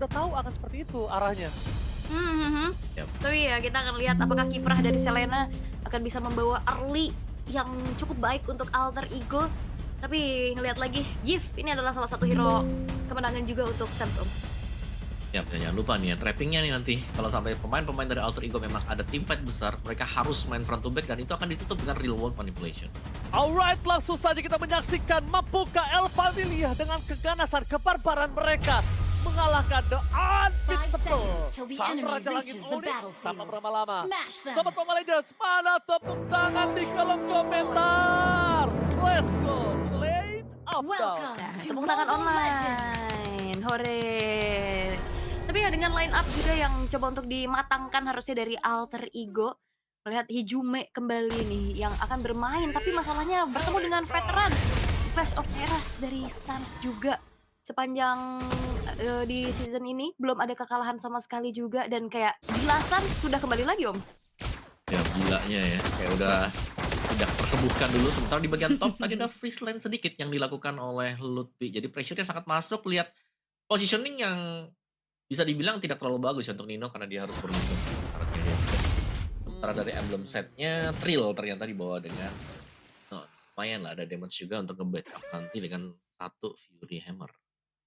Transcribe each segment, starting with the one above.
udah tahu akan seperti itu arahnya. Yap. Tapi ya kita akan lihat apakah kiprah dari Selena akan bisa membawa early yang cukup baik untuk alter ego. Tapi ngelihat lagi, Gift ini adalah salah satu hero kemenangan juga untuk Samsung. Ya, dan jangan lupa nih ya, trappingnya nih nanti. Kalau sampai pemain-pemain dari Alter Ego memang ada team fight besar, mereka harus main front to back dan itu akan ditutup dengan real world manipulation. Alright, langsung saja kita menyaksikan mampukah El Familia dengan keganasan kebarbaran mereka mengalahkan The Unbeatable. Sang Raja Langit Onyx tanpa berlama-lama. Sobat Mobile Legends, mana tepuk tangan di kolom komentar? Let's go, Blade of Dawn. Nah, tepuk tangan online, hore. Tapi ya dengan line up juga yang coba untuk dimatangkan harusnya dari Alter Ego. Melihat Hijume kembali nih yang akan bermain, tapi masalahnya bertemu dengan veteran Clash of Eras dari Suns juga. Sepanjang di season ini belum ada kekalahan sama sekali juga dan kayak Gilasan sudah kembali lagi Om. Ya, gilanya ya, kayak udah tidak tersembuhkan dulu. Sementara di bagian top tadi ada freeze lane sedikit yang dilakukan oleh Lutfi. Jadi pressure-nya sangat masuk, lihat positioning yang bisa dibilang tidak terlalu bagus ya untuk Nino karena dia harus beruntung. Sementara dari emblem setnya, Trill ternyata dibawa dengan lumayan lah ada damage juga untuk nge-backup nanti dengan satu Fury Hammer.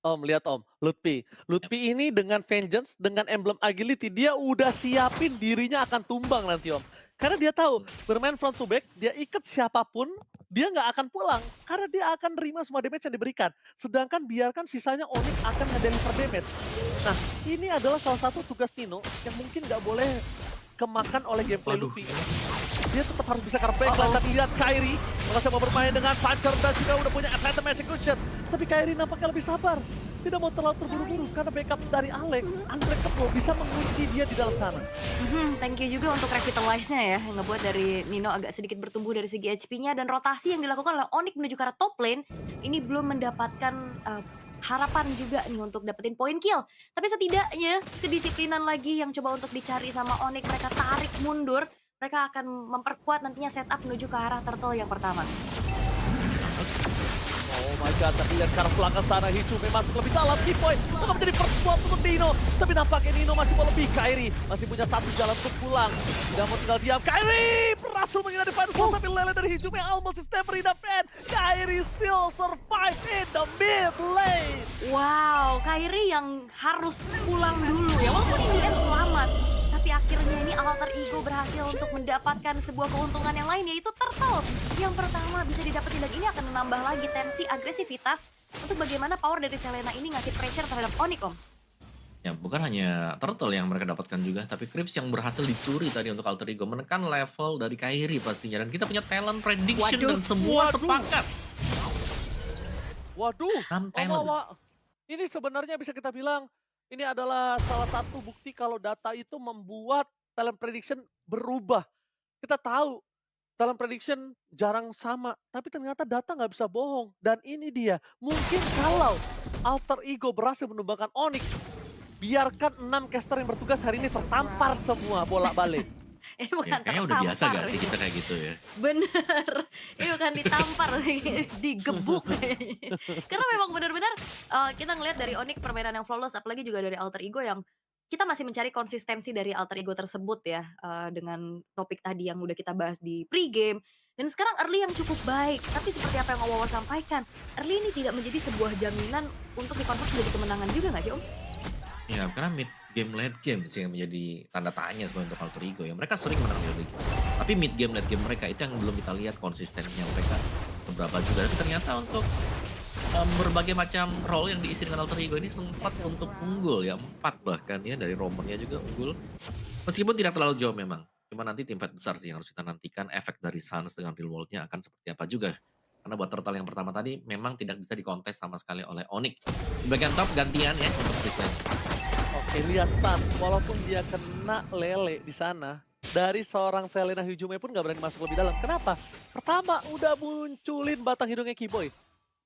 Om, lihat Om, Lutfi. Lutfi ini dengan Vengeance, dengan emblem Agility, dia udah siapin dirinya akan tumbang nanti Om. Karena dia tahu, bermain front to back, dia ikat siapapun, dia nggak akan pulang. Karena dia akan terima semua damage yang diberikan. Sedangkan biarkan sisanya Onyx akan nge-deliver damage. Nah, ini adalah salah satu tugas Nino yang mungkin nggak boleh kemakan oleh gameplay Lutfi. Dia tetap harus bisa comeback dan tadi lihat Kairi merasa mau bermain dengan Puncher dan juga udah punya Phantom Execution. Tapi Kairi nampaknya lebih sabar. Tidak mau terlalu terburu-buru karena backup dari Alec, Unbreakable bisa mengunci dia di dalam sana. Thank you juga untuk revitalize-nya ya, yang ngebuat dari Nino agak sedikit bertumbuh dari segi HP-nya dan rotasi yang dilakukan oleh Onyx menuju ke arah top lane ini belum mendapatkan harapan juga nih untuk dapetin poin kill. Tapi setidaknya kedisiplinan lagi yang coba untuk dicari sama Onyx, mereka tarik mundur, mereka akan memperkuat nantinya setup menuju ke arah turtle yang pertama. Oh my god, tapi lihat ke arah belakang sana, Hijume masuk lebih dalam, key point untuk menjadi first blood untuk Nino. Tapi nampaknya Nino masih mau lebih, Kairi masih punya satu jalan untuk pulang. Tidak mau tinggal diam, Kairi berhasil menghindari final slow, tapi lele dari Hijume almost is never enough and Kairi still survive in the mid lane. Wow, Kairi yang harus pulang dulu ya, walaupun in the end selamat. Tapi akhirnya ini Alter Ego berhasil untuk mendapatkan sebuah keuntungan yang lain, yaitu turtle. Yang pertama bisa didapetin dan ini akan menambah lagi tensi agresivitas untuk bagaimana power dari Selena ini ngasih pressure terhadap Onyx Om. Ya, bukan hanya turtle yang mereka dapatkan juga, tapi Crips yang berhasil dicuri tadi untuk Alter Ego menekan level dari Kairi pastinya. Dan kita punya talent prediction dan semua sepakat. Waduh, 6 talent. Ini sebenarnya bisa kita bilang ini adalah salah satu bukti kalau data itu membuat talent prediction berubah. Kita tahu talent prediction jarang sama, tapi ternyata data nggak bisa bohong. Dan ini dia, mungkin kalau Alter Ego berhasil menumbangkan Onyx, biarkan 6 caster yang bertugas hari ini tertampar semua bolak-balik. Ini bukan Kayaknya udah biasa tertampar gak sih kita kayak gitu ya? Bener, ini bukan ditampar, digebuk kayaknya. Karena memang benar-benar kita ngelihat dari Onyx permainan yang flawless, apalagi juga dari Alter Ego yang kita masih mencari konsistensi dari Alter Ego tersebut ya, dengan topik tadi yang udah kita bahas di pre-game. Dan sekarang early yang cukup baik, tapi seperti apa yang Wawa sampaikan, early ini tidak menjadi sebuah jaminan untuk dikonvert menjadi kemenangan juga gak sih Om? Ya, karena mid game late game sih yang menjadi tanda tanya sebenarnya untuk Alter Ego ya. Mereka sering menang di early game. Tapi mid game late game mereka itu yang belum kita lihat konsistennya mereka beberapa juga. Tapi ternyata untuk berbagai macam role yang diisi dengan Alter Ego ini sempat untuk unggul ya. 4 bahkan ya dari roamernya juga unggul. Meskipun tidak terlalu jauh memang. Cuma nanti tim fight besar sih yang harus kita nantikan. Efek dari Suns dengan real world-nya akan seperti apa juga. Karena buat turtle yang pertama tadi memang tidak bisa dikontes sama sekali oleh Onyx. Di bagian top gantian ya untuk Kristen. Oke, lihat Suns, walaupun dia kena lele di sana, dari seorang Selena Hijume pun gak berani masuk lebih dalam. Kenapa? Pertama, udah munculin batang hidungnya Keyboy.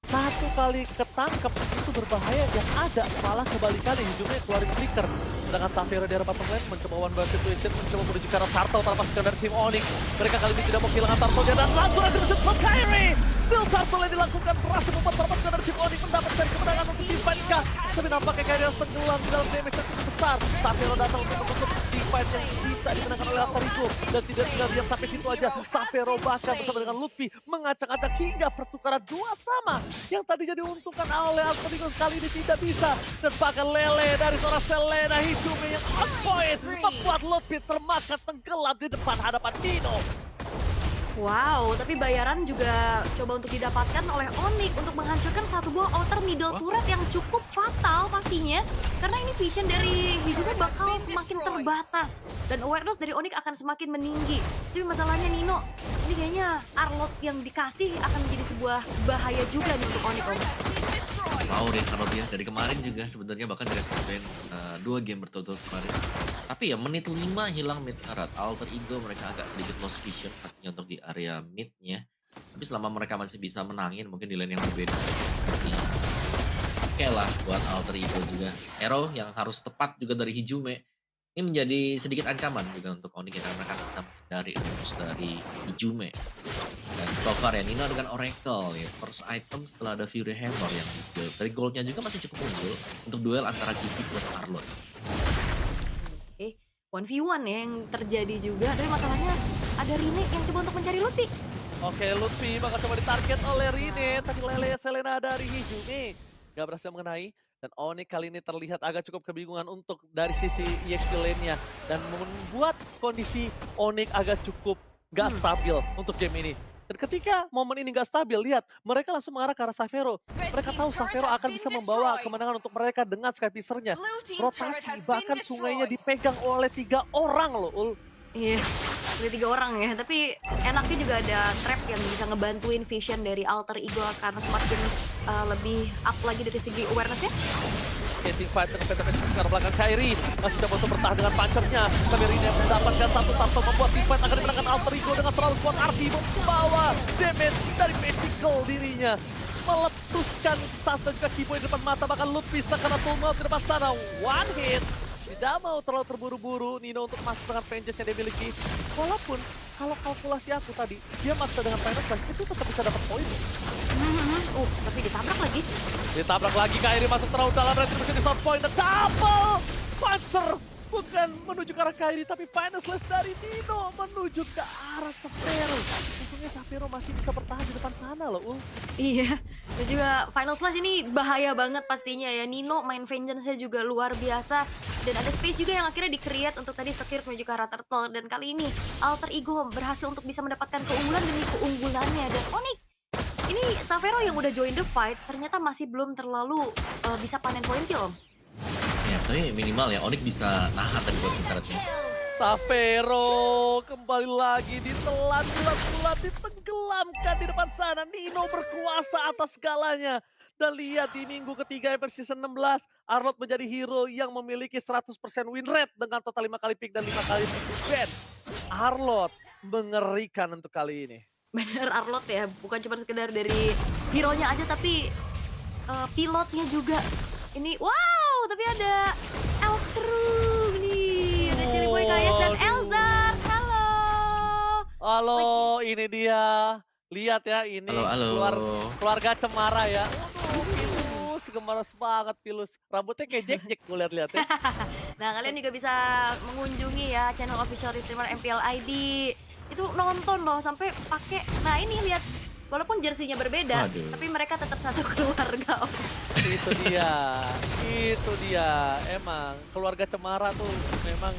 Satu kali ketangkep itu berbahaya, yang ada malah kebalikannya Hijume keluarin flicker. Sedangkan Safiro di arah bottom lane mencoba one bar situation, mencoba menuju ke arah Turtle tanpa sekedar dari tim Onyx. Mereka kali ini tidak mau kehilangan Turtle dan langsung aja shoot from Kairi. Still Turtle yang dilakukan berhasil membuat perempuan dari tim Onyx mendapatkan kemenangan untuk tim fight kah? Tapi nampaknya Kairi harus tenggelam di dalam damage yang cukup besar. Xavero datang untuk menutup tim fight yang bisa dimenangkan oleh Alter Ego. Dan tidak tinggal diam sampai situ aja. Xavero bahkan bersama dengan Lutfi mengacak-acak hingga pertukaran 2 sama. Yang tadinya diuntungkan oleh Alter Ego kali ini tidak bisa. Dan bahkan Lele dari seorang Selena Hijume yang on point membuat Lutfi termakan tenggelam di depan hadapan Nino. Wow, tapi bayaran juga coba untuk didapatkan oleh Onyx untuk menghancurkan satu buah outer middle turret yang cukup fatal pastinya. Karena ini vision dari Hijume bakal semakin terbatas. Dan awareness dari Onyx akan semakin meninggi. Tapi masalahnya Nino, ini kayaknya Arlot yang dikasih akan menjadi sebuah bahaya juga nih untuk Onyx. Wow deh kalau dia dari kemarin juga sebenarnya bahkan dari Scorpion 2 game berturut-turut kemarin. Tapi ya menit 5 hilang mid turret. Alter Ego mereka agak sedikit lost vision pastinya untuk di area midnya. Tapi selama mereka masih bisa menangin mungkin di lane yang berbeda. Tapi oke lah buat Alter Ego juga. Arrow yang harus tepat juga dari Hijume. Ini menjadi sedikit ancaman juga untuk Onyx karena mereka bisa menghindari rumus dari Hijume. Dan so far ya Nino dengan Oracle ya. First item setelah ada Fury Hammer yang dibuild. Dari goldnya juga masih cukup unggul untuk duel antara Kitty plus Arlot. 1v1 ya yang terjadi juga, tapi masalahnya ada Rine yang coba untuk mencari Lutfi. Oke, Lutfi bakal coba ditarget oleh Rine, tapi Lele Selena dari Hijume gak berhasil mengenai. Dan Onyx kali ini terlihat agak cukup kebingungan untuk dari sisi EXP lane-nya. Dan membuat kondisi Onyx agak cukup gak stabil untuk game ini. Dan ketika momen ini gak stabil, lihat mereka langsung mengarah ke arah Xavero. Mereka tahu Xavero akan bisa membawa kemenangan untuk mereka dengan Skypicernya. Rotasi, bahkan sungainya dipegang oleh 3 orang loh, Ul. Iya, ada 3 orang ya, tapi enaknya juga ada trap yang bisa ngebantuin vision dari Alter Ego karena semakin lebih up lagi dari segi awareness-nya. Team fight dengan PTPS sekarang belakang Kairi masih coba untuk bertahan dengan punchernya. Tapi Rine mendapatkan satu turtle membuat team fight akan dimenangkan Alter Ego dengan terlalu kuat arti membawa damage dari magical dirinya. Meletuskan Stas dan juga Kibo di depan mata, bahkan Lutfi karena tumel di depan sana. One hit. Tidak mau terlalu terburu-buru Nino untuk masuk dengan Vengeance yang dia miliki. Walaupun kalau kalkulasi aku tadi, dia maksa dengan Final Slash itu tetap bisa dapat poin. Tapi ditabrak lagi. Ditabrak lagi, Kairi masuk terlalu dalam, retribusi di South Point, dan double puncher. Bukan menuju ke arah Kairi, tapi Final Slash dari Nino menuju ke arah Xavero. Untungnya Xavero masih bisa bertahan di depan sana loh, Ul. Iya, dan juga Final Slash ini bahaya banget pastinya ya. Nino main Vengeance-nya juga luar biasa. Dan ada space juga yang akhirnya di-create untuk tadi Sekir menuju ke arah Turtle. Dan kali ini Alter Ego berhasil untuk bisa mendapatkan keunggulan demi keunggulannya. Dan Onyx, ini Xavero yang udah join the fight ternyata masih belum terlalu bisa panen poin kill, Om. Ya tapi minimal ya Onyx bisa nahan tadi buat turretnya. Xavero kembali lagi ditelan bulat-bulat, ditenggelamkan di depan sana. Nino berkuasa atas segalanya. Dan lihat di minggu ketiga versi season 16, Arlot menjadi hero yang memiliki 100% win rate dengan total 5 kali pick dan 5 kali ban. Arlot mengerikan untuk kali ini. Bener Arlot ya, bukan cuma sekedar dari hero-nya aja tapi pilotnya juga. Ini wow, tapi ada Eltrug nih, ada Jelly Boy Kayas dan Elzar. Halo. Halo, ini dia. Lihat ya, ini Halo. keluarga Cemara ya. Waduh, Pilus, gemeres banget Pilus. Rambutnya kayak Jack-Jack gue lihat-lihat ya. Nah, kalian juga bisa mengunjungi ya channel official streamer MPL ID. Itu nonton loh sampai pakai. Nah, ini lihat walaupun jersinya berbeda, tapi mereka tetap satu keluarga. Itu dia. Emang keluarga Cemara tuh memang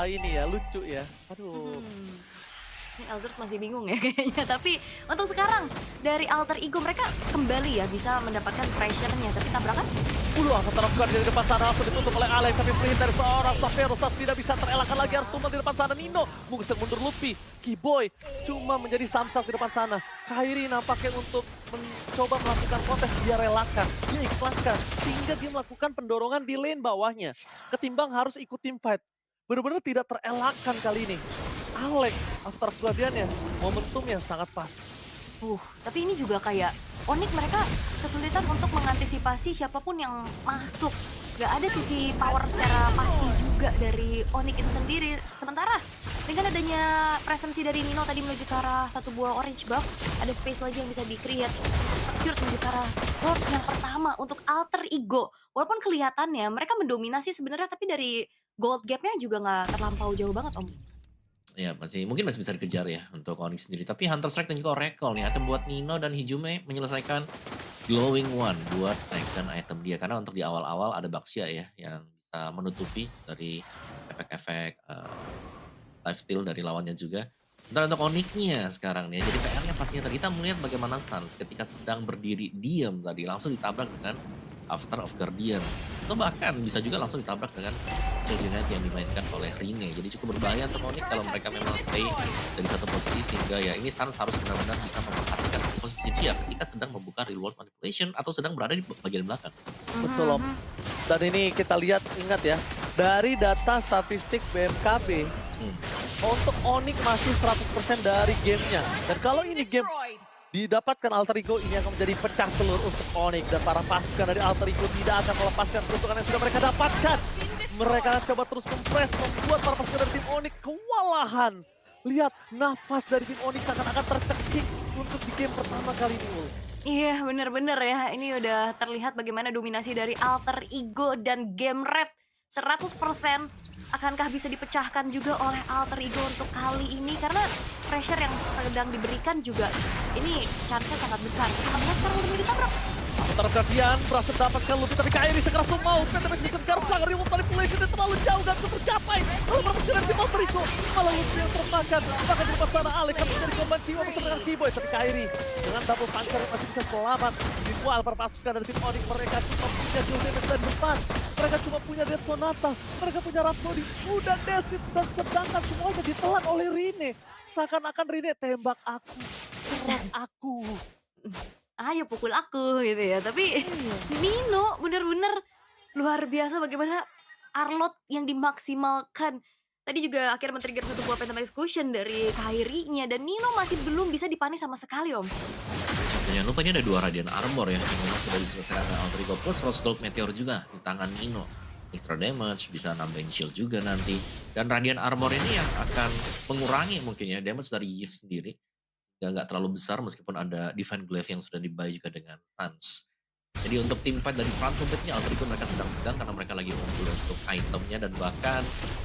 ini ya lucu ya. Aduh. Ini Elzard masih bingung ya kayaknya. Tapi untuk sekarang dari Alter Ego mereka kembali ya bisa mendapatkan pressure-nya. Tapi tabrakan? Akan terapkan dari depan sana langsung ditutup oleh Alex. Tapi free dari seorang Xavero saat tidak bisa terelakkan lagi, harus tumbang di depan sana. Nino mengusir mundur Lutfi. Kiboy cuma menjadi samsat di depan sana. Kairi nampaknya untuk mencoba melakukan kontes, dia relakan, dia ikhlaskan. Sehingga dia melakukan pendorongan di lane bawahnya. Ketimbang harus ikut team fight. Benar-benar tidak terelakkan kali ini. Alex, after Guardian-nya, momentumnya sangat pas. Tapi ini juga kayak Onyx mereka kesulitan untuk mengantisipasi siapapun yang masuk nggak ada sisi power secara pasti juga dari Onyx itu sendiri. Sementara dengan adanya presensi dari Nino tadi menuju ke arah satu buah orange buff, ada space lagi yang bisa di-create. Secure menuju ke arah Lord yang pertama untuk Alter Ego. Walaupun kelihatannya mereka mendominasi sebenarnya, tapi dari gold gap-nya juga nggak terlampau jauh banget, Om. Ya mungkin masih bisa dikejar ya untuk Onyx sendiri. Tapi Hunter Strike dan juga Oracle nih item buat Nino dan Hijume menyelesaikan Glowing One buat second item dia. Karena untuk di awal-awal ada Baxia ya yang bisa menutupi dari efek-efek lifesteal dari lawannya juga. Dan untuk Onyx-nya sekarang nih, jadi PR-nya pastinya tadi kita melihat bagaimana Suns ketika sedang berdiri diam tadi langsung ditabrak dengan After of Guardian. Atau bahkan bisa juga langsung ditabrak dengan Shield Unit yang dimainkan oleh Rine. Jadi cukup berbahaya untuk Onyx kalau mereka memang stay dari satu posisi, sehingga ya ini Suns harus benar-benar bisa memperhatikan posisi dia ketika sedang membuka reward manipulation atau sedang berada di bagian belakang. Betul, Om. Dan ini kita lihat, ingat ya, dari data statistik BMKB, untuk Onyx masih 100% dari gamenya. Dan kalau ini game didapatkan Alter Ego, ini akan menjadi pecah telur untuk Onyx. Dan para pasukan dari Alter Ego tidak akan melepaskan keuntungan yang sudah mereka dapatkan. Mereka akan coba terus kompres, membuat para pasukan dari tim Onyx kewalahan. Lihat, nafas dari tim Onyx akan tercekik untuk di game pertama kali ini, Ul. Iya, bener-bener ya. Ini udah terlihat bagaimana dominasi dari Alter Ego dan game red 100%. Akankah bisa dipecahkan juga oleh Alter Ego untuk kali ini? Karena pressure yang sedang diberikan juga, ini chance-nya sangat besar. Kita lihat sekarang udah ditabrak. Antara Guardian berhasil mendapatkan lebih, tapi Kairi sekeras mau. PTMS bisa sekarang pelanggar remote manipulation dan terlalu jauh dan bisa tercapai. Lalu berhasil dari tim Alter Ego, malah Luffy yang termakan. Bahkan di depan sana Alex akan menjadi korban jiwa bersama dengan Keyboy. Tapi Kairi dengan double puncher masih bisa selamat. Meanwhile para pasukan dari tim Onyx mereka cuma punya Jill Damage dari depan. Mereka cuma punya Dead Sonata, mereka punya Rhapsody, udah Desit, dan sedangkan semuanya ditelan oleh Rine. Seakan-akan Rine tembak aku, serang aku. Ayo pukul aku gitu ya. Tapi Nino bener-bener luar biasa bagaimana Arlot yang dimaksimalkan. Tadi juga akhirnya men-trigger satu buah Phantom Execution dari Kairi-nya. Dan Nino masih belum bisa dipanis sama sekali, Om. Jangan lupa ini ada 2 Radiant Armor ya yang memang sudah diselesaikan dengan Alter Ego plus Rose Gold Meteor juga di tangan Nino. Extra damage, bisa nambahin shield juga nanti. Dan Radiant Armor ini yang akan mengurangi mungkin ya damage dari Yves sendiri. Nggak terlalu besar meskipun ada Divine Glaive yang sudah dibuy juga dengan Suns. Jadi untuk tim fight dari front to back ini Alter Ego mereka sedang pegang karena mereka lagi unggul untuk itemnya. Dan bahkan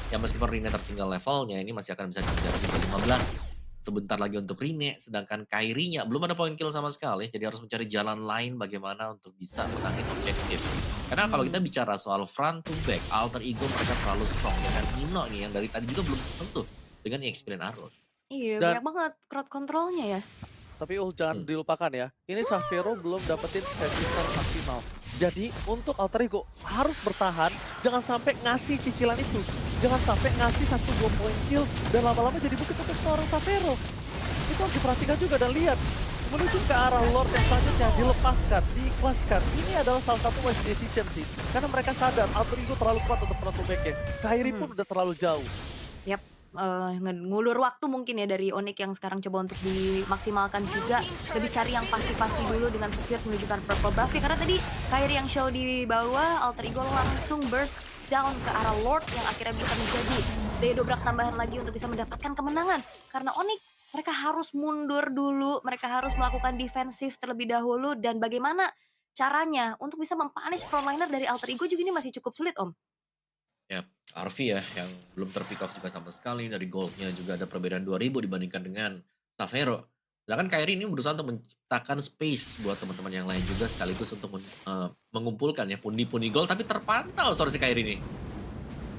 ya meskipun Rine tertinggal levelnya ini masih akan bisa dikejar di 15. Sebentar lagi untuk Rine, sedangkan Kairi-nya belum ada point kill sama sekali, jadi harus mencari jalan lain bagaimana untuk bisa menangin objektif. Karena kalau kita bicara soal front to back, Alter Ego mereka terlalu strong dengan Nino nih yang dari tadi juga belum tersentuh dengan EXP dan Arrow. Iya, Dan- banyak banget crowd controlnya ya. Tapi jangan dilupakan ya, ini Xavero belum dapetin resisten maksimal. Jadi untuk Alter Ego harus bertahan, jangan sampai ngasih cicilan itu. Jangan sampai ngasih 1-2 point kill dan lama-lama jadi bukit untuk seorang Xavero. Itu harus diperhatikan juga dan lihat. Menuju ke arah Lord yang selanjutnya dilepaskan, diikhlaskan. Ini adalah salah satu wise decision sih. Karena mereka sadar Alter Ego terlalu kuat untuk front to back-nya. Kairi pun udah terlalu jauh. Yap, ngulur waktu mungkin ya dari Onyx yang sekarang coba untuk dimaksimalkan juga. Lebih cari yang pasti-pasti dulu dengan Spirit menunjukkan purple buff ya. Karena tadi Kairi yang show di bawah, Alter Ego langsung burst down ke arah Lord yang akhirnya bisa menjadi daya dobrak tambahan lagi untuk bisa mendapatkan kemenangan. Karena Onyx mereka harus mundur dulu, mereka harus melakukan defensif terlebih dahulu. Dan bagaimana caranya untuk bisa mempunish frontliner dari Alter Ego juga ini masih cukup sulit, Om. Ya, Arvi ya yang belum terpick off juga sama sekali. Dari goldnya juga ada perbedaan 2000 dibandingkan dengan Xavero. Sedangkan Kairi ini berusaha untuk menciptakan space buat teman-teman yang lain juga sekaligus untuk mengumpulkan ya pundi-pundi gold, tapi terpantau si Kairi ini.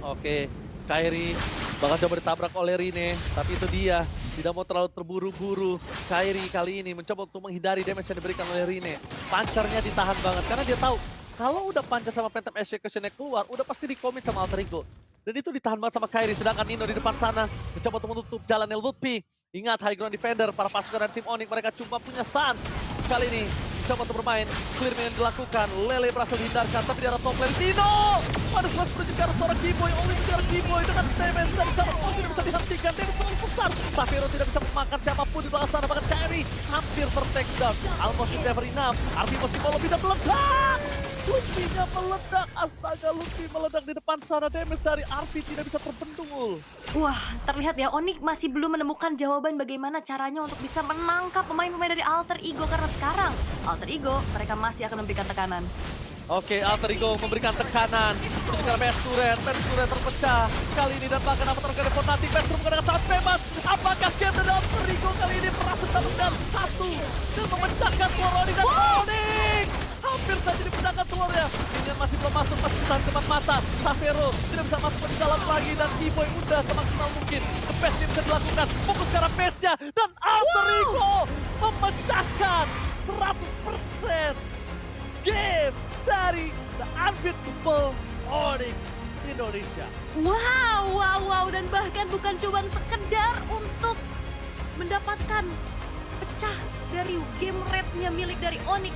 Oke, Kairi bakal coba ditabrak oleh Rine, tapi itu dia tidak mau terlalu terburu-buru. Kairi kali ini mencoba untuk menghindari damage yang diberikan oleh Rine. Pancarnya ditahan banget karena dia tahu kalau udah pancar sama Phantom Execution-nya keluar, udah pasti di-commit sama Alter Ego. Dan itu ditahan banget sama Kairi, sedangkan Nino di depan sana mencoba untuk menutup jalannya Lutfi. Ingat, high ground defender, para pasukan dari tim Onyx, mereka cuma punya Suns. Kali ini, mencoba untuk bermain, clear yang dilakukan, Lele berhasil dihindarkan, tapi di arah top lane, Nino! Pada sebelah menuju ke arah seorang Keyboy, oleh ke arah Keyboy, dengan damage dari sana, tidak bisa dihentikan, damage terlalu besar. Xavero tidak bisa memakan siapapun di belakang sana, bahkan Kairi hampir ter-take down. Almost never enough, Arvi masih mau lebih dan meledak! Lutfi-nya meledak, astaga Lutfi meledak di depan sana, damage dari RP tidak bisa terbendung Ul. Wah, terlihat ya Onyx masih belum menemukan jawaban bagaimana caranya untuk bisa menangkap pemain-pemain dari Alter Ego. Karena sekarang Alter Ego mereka masih akan memberikan tekanan. Oke, Alter Ego memberikan tekanan. Menuju ke Best Turret terpecah. Kali ini dan bahkan apa terjadi nanti Best Turret menggunakan sangat bebas. Apakah game dari Alter Ego kali ini berhasil mendapatkan satu dan memecahkan Floroni dan Onyx? Hampir saja dipecahkan telurnya. Minion masih belum masuk, masih ditahan depan mata. Savero tidak bisa masuk ke dalam lagi dan T-Boy udah semaksimal mungkin. The best yang bisa dilakukan, fokus ke arah base-nya dan Alter Ego memecahkan 100% game dari The Unbeatable Onyx Indonesia. Wow, dan bahkan bukan cuma sekedar untuk mendapatkan pecah dari game rate-nya milik dari Onyx.